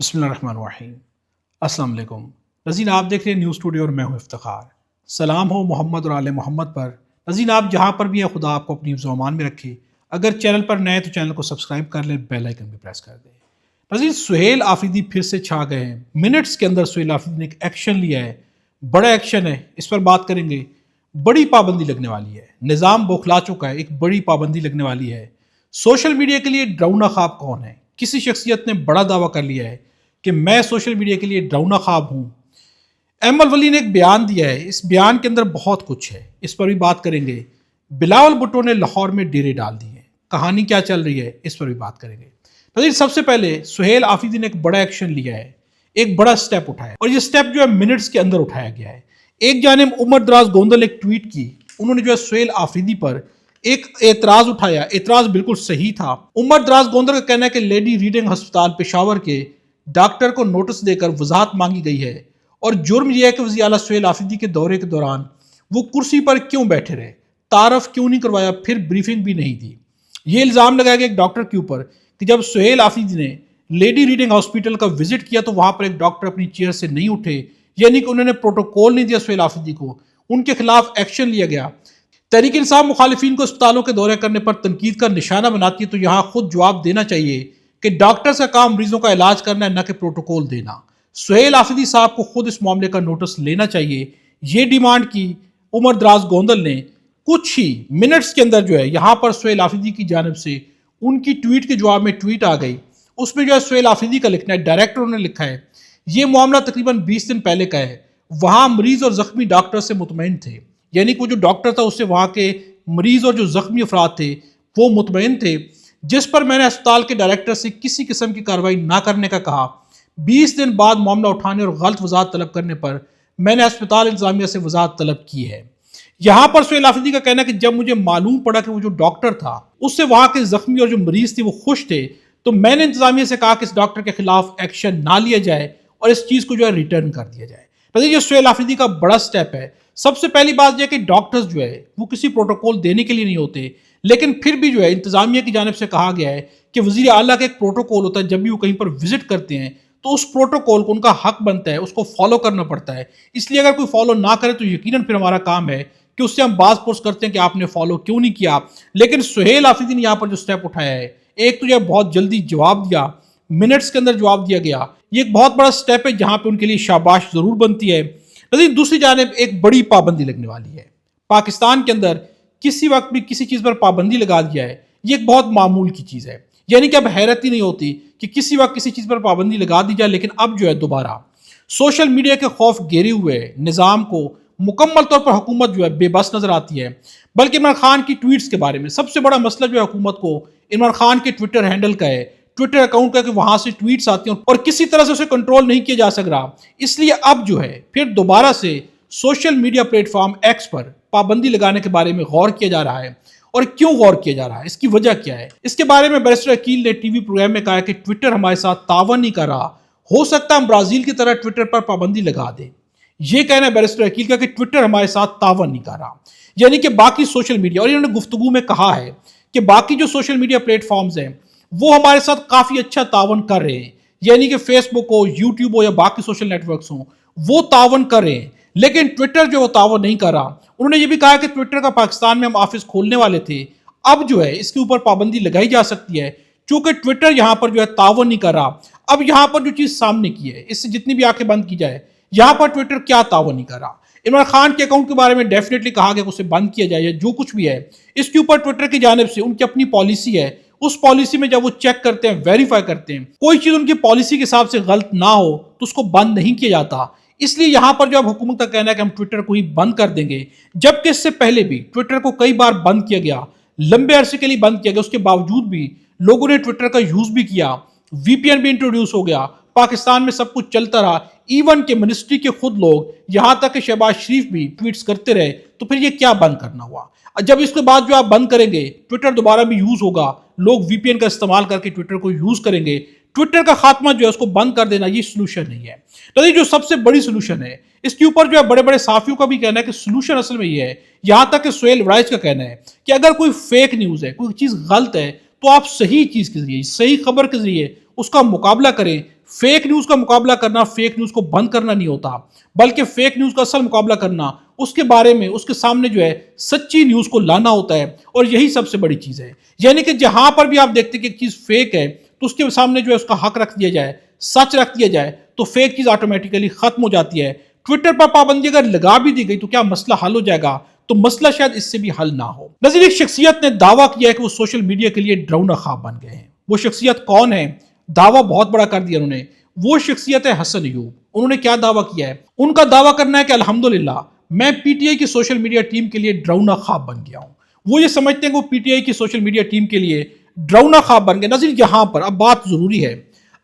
بسم اللہ الرحمن الرحیم۔ السلام علیکم ناظرین، آپ دیکھ رہے ہیں نیوز اسٹوڈیو اور میں ہوں افتخار۔ سلام ہو محمد اور آل محمد پر۔ ناظرین، آپ جہاں پر بھی ہیں خدا آپ کو اپنی حفظ و امان میں رکھے۔ اگر چینل پر نئے تو چینل کو سبسکرائب کر لیں، بیل آئیکن بھی پریس کر دیں۔ ناظرین، سہیل آفریدی پھر سے چھا گئے ہیں۔ منٹس کے اندر سہیل آفریدی نے ایک ایکشن لیا ہے، بڑا ایکشن ہے، اس پر بات کریں گے۔ بڑی پابندی لگنے والی ہے، نظام بوکھلا چکا ہے، ایک بڑی پابندی لگنے والی ہے۔ سوشل میڈیا کے لیے ڈراؤنا خواب کون ہے؟ کسی شخصیت نے بڑا دعویٰ کر لیا ہے کہ میں سوشل میڈیا کے لیے ڈراؤنا خواب ہوں۔ احمد ولی نے ایک بیان دیا ہے، اس بیان کے اندر بہت کچھ ہے، اس پر بھی بات کریں گے۔ بلاول بھٹو نے لاہور میں ڈیرے ڈال دیے ہیں، کہانی کیا چل رہی ہے، اس پر بھی بات کریں گے۔ ناظرین، سب سے پہلے سہیل آفریدی نے ایک بڑا ایکشن لیا ہے، ایک بڑا سٹیپ اٹھایا، اور یہ سٹیپ جو ہے منٹس کے اندر اٹھایا گیا ہے۔ ایک جانب عمر دراز گوندل نے ایک ٹویٹ کی، انہوں نے جو ہے سہیل آفریدی پر ایک اعتراض اٹھایا، اعتراض بالکل صحیح تھا۔ عمر دراز گوندل کا کہنا ہے کہ لیڈی ریڈنگ ہسپتال پشاور کے ڈاکٹر کو نوٹس دے کر وضاحت مانگی گئی ہے، اور جرم یہ ہے کہ وزیر اعلیٰ سہیل آفریدی کے دورے کے دوران وہ کرسی پر کیوں بیٹھے رہے، تعارف کیوں نہیں کروایا، پھر بریفنگ بھی نہیں دی۔ یہ الزام لگایا گیا ایک ڈاکٹر کے اوپر کہ جب سہیل آفریدی نے لیڈی ریڈنگ ہاسپٹل کا وزٹ کیا تو وہاں پر ایک ڈاکٹر اپنی چیئر سے نہیں اٹھے، یعنی کہ انہوں نے پروٹوکول نہیں دیا سہیل آفریدی کو، ان کے خلاف ایکشن لیا گیا۔ تحریک انصاف مخالفین کو اسپتالوں کے دورے کرنے پر تنقید کا نشانہ بناتی ہے، تو یہاں خود جواب دینا چاہیے کہ ڈاکٹرز کا کام مریضوں کا علاج کرنا ہے، نہ کہ پروٹوکول دینا۔ سہیل آفریدی صاحب کو خود اس معاملے کا نوٹس لینا چاہیے، یہ ڈیمانڈ کی عمر دراز گوندل نے۔ کچھ ہی منٹس کے اندر جو ہے یہاں پر سہیل آفریدی کی جانب سے ان کی ٹویٹ کے جواب میں ٹویٹ آ گئی، اس میں جو ہے سہیل آفریدی کا لکھنا ہے، ڈائریکٹر نے لکھا ہے، یہ معاملہ تقریباً 20 دن پہلے کا ہے، وہاں مریض اور زخمی ڈاکٹر سے مطمئن تھے، یعنی کہ وہ جو ڈاکٹر تھا اس سے وہاں کے مریض اور جو زخمی افراد تھے وہ مطمئن تھے، جس پر میں نے اسپتال کے ڈائریکٹر سے کسی قسم کی کارروائی نہ کرنے کا کہا۔ 20 دن بعد معاملہ اٹھانے اور غلط وضاحت طلب کرنے پر میں نے اسپتال انتظامیہ سے وضاحت طلب کی ہے۔ یہاں پر سہیل آفریدی کا کہنا ہے کہ جب مجھے معلوم پڑا کہ وہ جو ڈاکٹر تھا اس سے وہاں کے زخمی اور جو مریض تھے وہ خوش تھے، تو میں نے انتظامیہ سے کہا کہ اس ڈاکٹر کے خلاف ایکشن نہ لیا جائے اور اس چیز کو جو ہے ریٹرن کر دیا جائے۔ یہ سہیل آفریدی کا بڑا سٹیپ ہے۔ سب سے پہلی بات یہ کہ ڈاکٹرز جو ہے وہ کسی پروٹوکول دینے کے لیے نہیں ہوتے، لیکن پھر بھی جو ہے انتظامیہ کی جانب سے کہا گیا ہے کہ وزیر اعلیٰ کا ایک پروٹوکول ہوتا ہے، جب بھی وہ کہیں پر وزٹ کرتے ہیں تو اس پروٹوکول کو ان کا حق بنتا ہے، اس کو فالو کرنا پڑتا ہے۔ اس لیے اگر کوئی فالو نہ کرے تو یقیناً پھر ہمارا کام ہے کہ اس سے ہم باز پرس کرتے ہیں کہ آپ نے فالو کیوں نہیں کیا۔ لیکن سہیل آفریدی نے یہاں پر جو سٹیپ اٹھایا ہے، ایک تو یہ بہت جلدی جواب دیا، منٹس کے اندر جواب دیا گیا، یہ ایک بہت بڑا سٹیپ ہے جہاں پہ ان کے لیے شاباش ضرور بنتی ہے۔ لیکن دوسری جانب ایک بڑی پابندی لگنے والی ہے۔ پاکستان کے اندر کسی وقت بھی کسی چیز پر پابندی لگا دیا ہے، یہ ایک بہت معمول کی چیز ہے، یعنی کہ اب حیرت ہی نہیں ہوتی کہ کسی وقت کسی چیز پر پابندی لگا دی جائے، لیکن اب جو ہے دوبارہ سوشل میڈیا کے خوف گھیرے ہوئے نظام کو مکمل طور پر حکومت جو ہے بے بس نظر آتی ہے۔ بلکہ عمران خان کی ٹویٹس کے بارے میں سب سے بڑا مسئلہ جو ہے حکومت کو عمران خان کے ٹویٹر ہینڈل کا ہے، ٹویٹر اکاؤنٹ کا، کہ وہاں سے ٹویٹس آتی ہیں اور کسی طرح سے اسے کنٹرول نہیں کیا جا سک رہا۔ اس لیے اب جو ہے پھر دوبارہ سے سوشل میڈیا پلیٹ فارم ایکس پر پابندی لگانے کے بارے میں غور کیا جا رہا ہے۔ اور کیوں غور کیا جا رہا ہے، اس کی وجہ کیا ہے، اس کے بارے میں بیرسٹر عقیل نے ٹی وی پروگرام میں کہا کہ ٹویٹر ہمارے ساتھ تعاون نہیں کر رہا، ہو سکتا ہے ہم برازیل کی طرح ٹویٹر پر پابندی لگا دیں۔ یہ کہنا ہے بیرسٹر عقیل کا کہ ٹویٹر ہمارے ساتھ تعاون نہیں کر رہا، یعنی کہ باقی سوشل میڈیا، اور انہوں نے گفتگو میں کہا ہے کہ باقی جو سوشل میڈیا پلیٹ فارمز ہیں وہ ہمارے ساتھ کافی اچھا تعاون کر رہے ہیں، یعنی کہ فیس بک ہو، یوٹیوب ہو یا باقی سوشل نیٹ ورکس ہوں، وہ تعاون کر رہے ہیں، لیکن ٹویٹر جو وہ تعاون نہیں کر رہا۔ انہوں نے یہ بھی کہا کہ ٹویٹر کا پاکستان میں ہم آفس کھولنے والے تھے، اب جو ہے اس کے اوپر پابندی لگائی جا سکتی ہے، چونکہ ٹویٹر یہاں پر جو ہے تعاون نہیں کر رہا۔ اب یہاں پر جو چیز سامنے کی ہے، اس سے جتنی بھی آنکھیں بند کی جائے، یہاں پر ٹویٹر کیا تعاون نہیں کر رہا۔ عمران خان کے اکاؤنٹ کے بارے میں ڈیفینیٹلی کہا گیا کہ اسے بند کیا جائے، جو کچھ بھی ہے اس کے اوپر ٹویٹر کی جانب سے ان کی اپنی پالیسی ہے، اس پالیسی میں جب وہ چیک کرتے ہیں، ویریفائی کرتے ہیں، کوئی چیز ان کی پالیسی کے حساب سے غلط نہ ہو تو اس کو بند نہیں کیا جاتا۔ اس لیے یہاں پر جو اب حکومت کا کہنا ہے کہ ہم ٹویٹر کو ہی بند کر دیں گے، جبکہ اس سے پہلے بھی ٹویٹر کو کئی بار بند کیا گیا، لمبے عرصے کے لیے بند کیا گیا، اس کے باوجود بھی لوگوں نے ٹویٹر کا یوز بھی کیا، وی پی این بھی انٹروڈیوس ہو گیا، پاکستان میں سب کچھ چلتا رہا، ایون کہ منسٹری کے خود لوگ یہاں تک کہ شہباز شریف بھی ٹویٹس کرتے رہے، تو پھر یہ کیا بند کرنا ہوا؟ جب اس کے بعد جو آپ بند کریں گے ٹویٹر دوبارہ بھی یوز ہوگا، لوگ وی پی این کا استعمال کر کے ٹویٹر کو یوز کریں گے، ٹویٹر کا خاتمہ جو ہے اس کو بند کر دینا یہ سلوشن نہیں ہے۔ تو یہ جو سب سے بڑی سلوشن ہے، اس کے اوپر جو ہے بڑے بڑے صحافیوں کا بھی کہنا ہے کہ سلوشن اصل میں یہ ہے، یہاں تک کہ سہیل وڑائچ کا کہنا ہے کہ اگر کوئی فیک نیوز ہے، کوئی چیز غلط ہے، تو آپ صحیح چیز کے ذریعے، صحیح خبر کے ذریعے اس کا مقابلہ کریں، فیک نیوز کا مقابلہ کرنا فیک نیوز کو بند کرنا نہیں ہوتا، بلکہ فیک نیوز کا اصل مقابلہ کرنا اس کے بارے میں اس کے سامنے جو ہے سچی نیوز کو لانا ہوتا ہے، اور یہی سب سے بڑی چیز ہے۔ یعنی کہ جہاں پر بھی آپ دیکھتے ہیں کہ ایک چیز فیک ہے تو اس کے سامنے جو ہے اس کا حق رکھ دیا جائے، سچ رکھ دیا جائے، تو فیک چیز آٹومیٹیکلی ختم ہو جاتی ہے۔ ٹویٹر پر پابندی اگر لگا بھی دی گئی تو کیا مسئلہ حل ہو جائے گا؟ تو مسئلہ شاید اس سے بھی حل نہ ہو۔ نظیر، ایک شخصیت نے دعویٰ کیا ہے کہ وہ سوشل میڈیا کے لیے ڈراؤنا خواب بن گئے ہیں۔ وہ شخصیت کون ہے؟ دعویٰ بہت بڑا کر دیا انہوں نے۔ وہ شخصیت ہے حسن ایوب۔ انہوں نے کیا دعویٰ کیا ہے؟ ان کا دعویٰ کرنا ہے کہ الحمدللہ میں پی ٹی آئی کی سوشل میڈیا ٹیم کے لیے ڈراؤنا خواب بن گیا ہوں۔ وہ یہ سمجھتے ہیں کہ وہ پی ٹی آئی کی سوشل میڈیا ٹیم کے لیے ڈراؤنا خواب بن گئے۔ نظیر، یہاں پر اب بات ضروری ہے،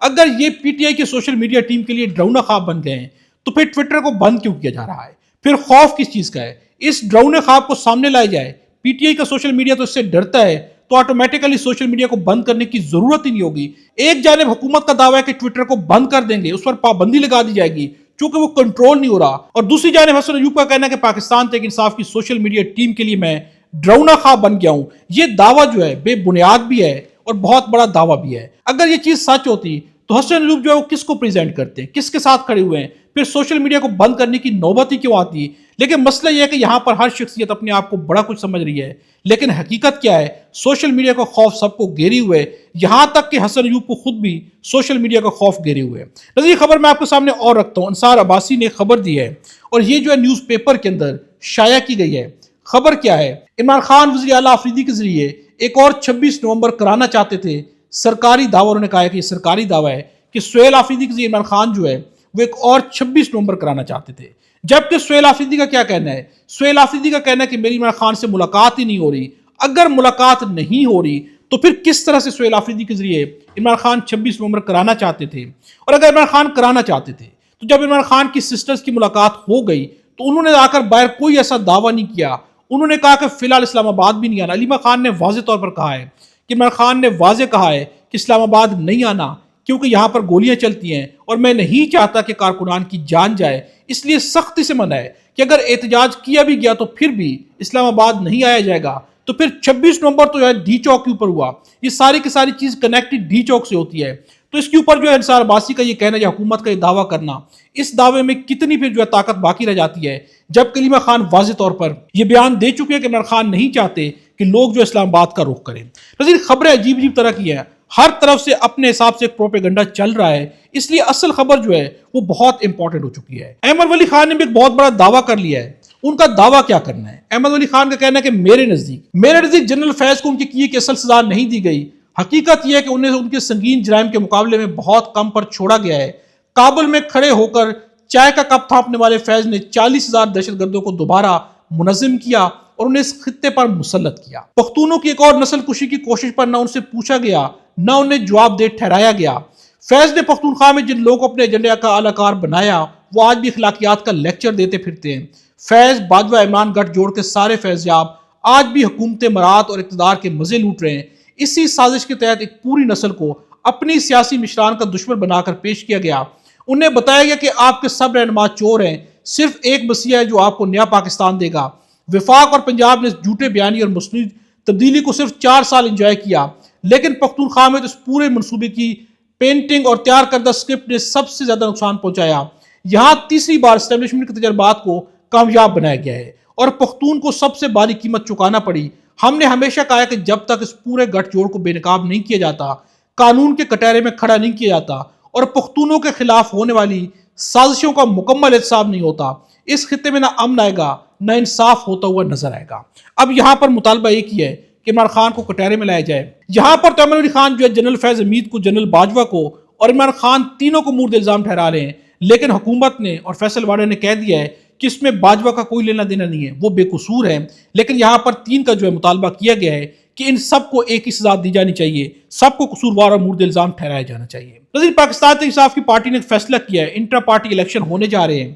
اگر یہ پی ٹی آئی کی سوشل میڈیا ٹیم کے لیے ڈراؤنا خواب بن گئے ہیں تو پھر ٹویٹر کو بند کیوں کیا جا رہا ہے؟ پھر خوف کس چیز کا ہے؟ اس ڈراؤنے خواب کو سامنے لایا جائے، پی ٹی آئی کا سوشل میڈیا تو اس سے ڈرتا ہے، تو آٹومیٹیکلی سوشل میڈیا کو بند کرنے کی ضرورت ہی نہیں ہوگی۔ ایک جانب حکومت کا دعویٰ ہے کہ ٹویٹر کو بند کر دیں گے، اس پر پابندی لگا دی جائے گی چونکہ وہ کنٹرول نہیں ہو رہا، اور دوسری جانب حسن ایوب کا کہنا ہے کہ پاکستان تحریک انصاف کی سوشل میڈیا ٹیم کے لیے میں ڈراؤنا خواب بن گیا ہوں۔ یہ دعویٰ جو ہے بے بنیاد بھی ہے اور بہت بڑا دعویٰ بھی ہے۔ اگر یہ چیز سچ ہوتی تو حسن ایوب جو ہے وہ کس کو پریزنٹ کرتے ہیں، کس کے ساتھ کھڑے ہوئے ہیں؟ پھر سوشل میڈیا کو بند کرنے کی نوبت ہی کیوں آتی؟ لیکن مسئلہ یہ ہے کہ یہاں پر ہر شخصیت اپنے آپ کو بڑا کچھ سمجھ رہی ہے، لیکن حقیقت کیا ہے؟ سوشل میڈیا کا خوف سب کو گھیرے ہوئے، یہاں تک کہ حسن ایوب کو خود بھی سوشل میڈیا کا خوف گھیرے ہوئے۔ نظیر، خبر میں آپ کے سامنے اور رکھتا ہوں، انصار عباسی نے خبر دی ہے اور یہ جو ہے نیوز پیپر کے اندر شائع کی گئی ہے۔ خبر کیا ہے؟ عمران خان وزیر اعلیٰ آفریدی کے ذریعے ایک اور 26 نومبر کرانا چاہتے تھے۔ سرکاری دعویٰ، انہوں نے کہا ہے کہ یہ سرکاری دعویٰ ہے کہ سہیل آفریدی کے ذریعے عمران خان جو ہے وہ ایک اور 26 نومبر کرانا چاہتے تھے۔ جبکہ سہیل آفریدی کا کیا کہنا ہے؟ سہیل آفریدی کا کہنا ہے کہ میری عمران خان سے ملاقات ہی نہیں ہو رہی۔ اگر ملاقات نہیں ہو رہی تو پھر کس طرح سے سہیل آفریدی کے ذریعے عمران خان 26 نومبر کرانا چاہتے تھے؟ اور اگر عمران خان کرانا چاہتے تھے تو جب عمران خان کی سسٹرز کی ملاقات ہو گئی تو انہوں نے آ کر باہر کوئی ایسا دعویٰ نہیں کیا۔ انہوں نے کہا کہ فی الحال اسلام آباد بھی نہیں آنا۔ علیمہ خان نے واضح طور پر کہا ہے کہ عمران خان نے واضح کہا ہے کہ اسلام آباد نہیں آنا کیونکہ یہاں پر گولیاں چلتی ہیں اور میں نہیں چاہتا کہ کارکنان کی جان جائے، اس لیے سختی سے منع ہے کہ اگر احتجاج کیا بھی گیا تو پھر بھی اسلام آباد نہیں آیا جائے گا۔ تو پھر 26 نومبر تو ڈی چوک کے اوپر ہوا۔ یہ ساری کی ساری چیز کنیکٹڈ ڈی چوک سے ہوتی ہے۔ تو اس کے اوپر جو ہے انصار عباسی کا یہ کہنا یا حکومت کا یہ دعویٰ کرنا، اس دعوے میں کتنی پھر جو ہے طاقت باقی رہ جاتی ہے، جب علیمہ خان واضح طور پر یہ بیان دے چکے ہیں کہ عمران خان نہیں چاہتے کہ لوگ جو اسلام آباد کا رخ کریں۔ نظیر، خبریں عجیب عجیب طرح کی ہیں، ہر طرف سے اپنے حساب سے ایک پروپیگنڈا چل رہا ہے، اس لیے اصل خبر جو ہے وہ بہت امپورٹنٹ ہو چکی ہے۔ احمد ولی خان نے بھی ایک بہت بڑا دعویٰ کر لیا ہے۔ ان کا دعویٰ کیا کرنا ہے؟ احمد ولی خان کا کہنا ہے کہ میرے نزدیک جنرل فیض کو ان کی کیے کی اصل سزا نہیں دی گئی۔ حقیقت یہ ہے کہ انہیں ان کے سنگین جرائم کے مقابلے میں بہت کم پر چھوڑا گیا ہے۔ کابل میں کھڑے ہو کر چائے کا کپ تھاپنے والے فیض نے 40,000 دہشت گردوں کو دوبارہ منظم کیا اور انہیں اس خطے پر مسلط کیا۔ پختونوں کی ایک اور نسل کشی کی کوشش پر نہ ان سے پوچھا گیا نہ انہیں جواب دہ ٹھہرایا گیا۔ فیض نے پختونخوا میں جن لوگوں کو اپنے ایجنڈے کا اعلی کار بنایا وہ آج بھی اخلاقیات کا لیکچر دیتے پھرتے ہیں۔ فیض، باجوہ، عمران گٹھ جوڑ کے سارے فیضیاب آج بھی حکومت مراد اور اقتدار کے مزے لوٹ رہے ہیں۔ اسی سازش کے تحت ایک پوری نسل کو اپنی سیاسی مشران کا دشمن بنا کر پیش کیا گیا۔ انہیں بتایا گیا کہ آپ کے سب رہنما چور ہیں، صرف ایک مسیح ہے جو آپ کو نیا پاکستان دے گا۔ وفاق اور پنجاب نے اس جھوٹے بیانی اور مصنوعی تبدیلی کو صرف 4 سال انجوائے کیا، لیکن پختونخوا میں تو اس پورے منصوبے کی پینٹنگ اور تیار کردہ سکرپٹ نے سب سے زیادہ نقصان پہنچایا۔ یہاں تیسری بار اسٹیبلشمنٹ کے تجربات کو کامیاب بنایا گیا ہے اور پختون کو سب سے بھاری قیمت چکانا پڑی۔ ہم نے ہمیشہ کہا ہے کہ جب تک اس پورے گٹھ جوڑ کو بے نقاب نہیں کیا جاتا، قانون کے کٹہرے میں کھڑا نہیں کیا جاتا اور پختونوں کے خلاف ہونے والی سازشوں کا مکمل احتساب نہیں ہوتا، اس خطے میں نہ امن آئے گا نہ انصاف ہوتا ہوا نظر آئے گا۔ اب یہاں پر مطالبہ ایک ہی ہے کہ عمران خان کو کٹہرے میں لایا جائے۔ یہاں پر تو احمد ولی خان جو ہے جنرل فیض حمید کو، جنرل باجوہ کو اور عمران خان تینوں کو مورد الزام ٹھہرا رہے ہیں، لیکن حکومت نے اور فیصل واڑے نے کہہ دیا ہے کہ اس میں باجوہ کا کوئی لینا دینا نہیں ہے، وہ بے قصور ہے۔ لیکن یہاں پر 3 کا جو ہے مطالبہ کیا گیا ہے کہ ان سب کو ایک ہی سزا دی جانی چاہیے، سب کو قصوروار اور مورد الزام ٹھہرایا جانا چاہیے۔ نظیر، پاکستان تحریک انصاف کی پارٹی نے ایک فیصلہ کیا ہے، انٹرا پارٹی الیکشن ہونے جا رہے ہیں۔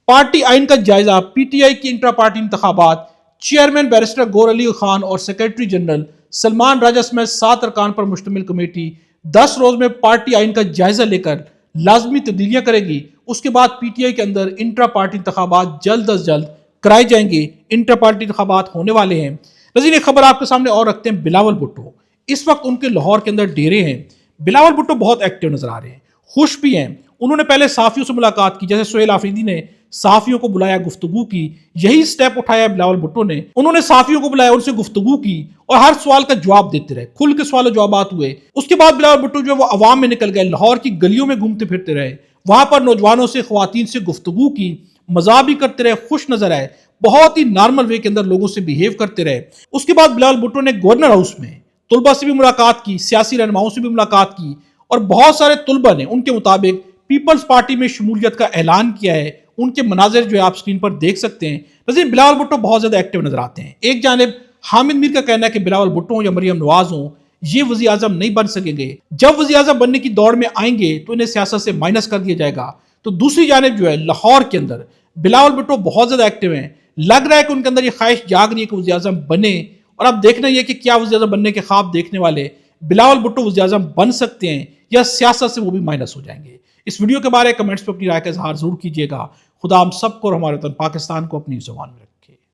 پارٹی آئین کا جائزہ، پی ٹی آئی کی انٹرا پارٹی انتخابات، چیئرمین بیرسٹر گور علی خان اور سیکرٹری جنرل سلمان راجہ سمیت 7 ارکان پر مشتمل کمیٹی 10 روز میں پارٹی آئین کا جائزہ لے کر لازمی تبدیلیاں کرے گی۔ اس کے بعد پی ٹی آئی کے اندر انٹرا پارٹی انتخابات جلد از جلد کرائے جائیں گے۔ انٹرا پارٹی انتخابات ہونے والے ہیں۔ نظیر، ایک خبر آپ کے سامنے اور رکھتے ہیں، بلاول بھٹو اس وقت ان کے لاہور کے اندر ڈیرے ہیں۔ بلاول بھٹو بہت ایکٹیو نظر آ رہے ہیں، خوش بھی ہیں. انہوں نے پہلے صحافیوں سے ملاقات کی، جیسے سہیل آفریدی نے صحافیوں کو بلایا، گفتگو کی. یہی سٹیپ اٹھایا بلاول بھٹو نے. انہوں نے صحافیوں کو بلایا، ان سے گفتگو کی اور ہر سوال کا جواب دیتے رہے، کھل کے سوال و جوابات ہوئے. اس کے بعد بلاول بھٹو جو ہے وہ عوام میں نکل گئے، لاہور کی گلیوں میں گھومتے پھرتے رہے، وہاں پر نوجوانوں سے، خواتین سے گفتگو کی، مزاح بھی کرتے رہے، خوش نظر آئے، بہت ہی نارمل وے کے اندر لوگوں سے بیہیو کرتے رہے. اس کے بعد بلاول بھٹو نے گورنر ہاؤس میں طلبہ سے بھی ملاقات کی، سیاسی رہنماؤں سے بھی ملاقات کی، اور بہت سارے طلبہ نے ان کے مطابق پیپلز پارٹی میں شمولیت کا اعلان کیا ہے. ان کے مناظر جو ہے آپ سکرین پر دیکھ سکتے ہیں. ناظرین، بلاول بھٹو بہت زیادہ ایکٹیو نظر آتے ہیں. ایک جانب حامد میر کا کہنا ہے کہ بلاول بھٹو ہوں یا مریم نواز ہوں، یہ وزیر اعظم نہیں بن سکیں گے، جب وزیر اعظم بننے کی دوڑ میں آئیں گے تو انہیں سیاست سے مائنس کر دیا جائے گا. تو دوسری جانب جو ہے لاہور کے اندر بلاول بھٹو بہت زیادہ ایکٹیو ہیں. لگ رہا ہے کہ ان کے اندر یہ خواہش جاگ رہی ہے کہ وزیر اعظم بنے، اور اب دیکھنا یہ کہ کیا وزیر اعظم بننے کے خواب دیکھنے والے بلاول بھٹو وزیر اعظم بن سکتے ہیں یا سیاست سے وہ بھی مائنس ہو جائیں گے. اس ویڈیو کے بارے کمنٹس پہ اپنی رائے کا اظہار ضرور کیجیے گا. خدا ہم سب کو اور ہمارے وطن پاکستان کو اپنی زبان میں رکھے.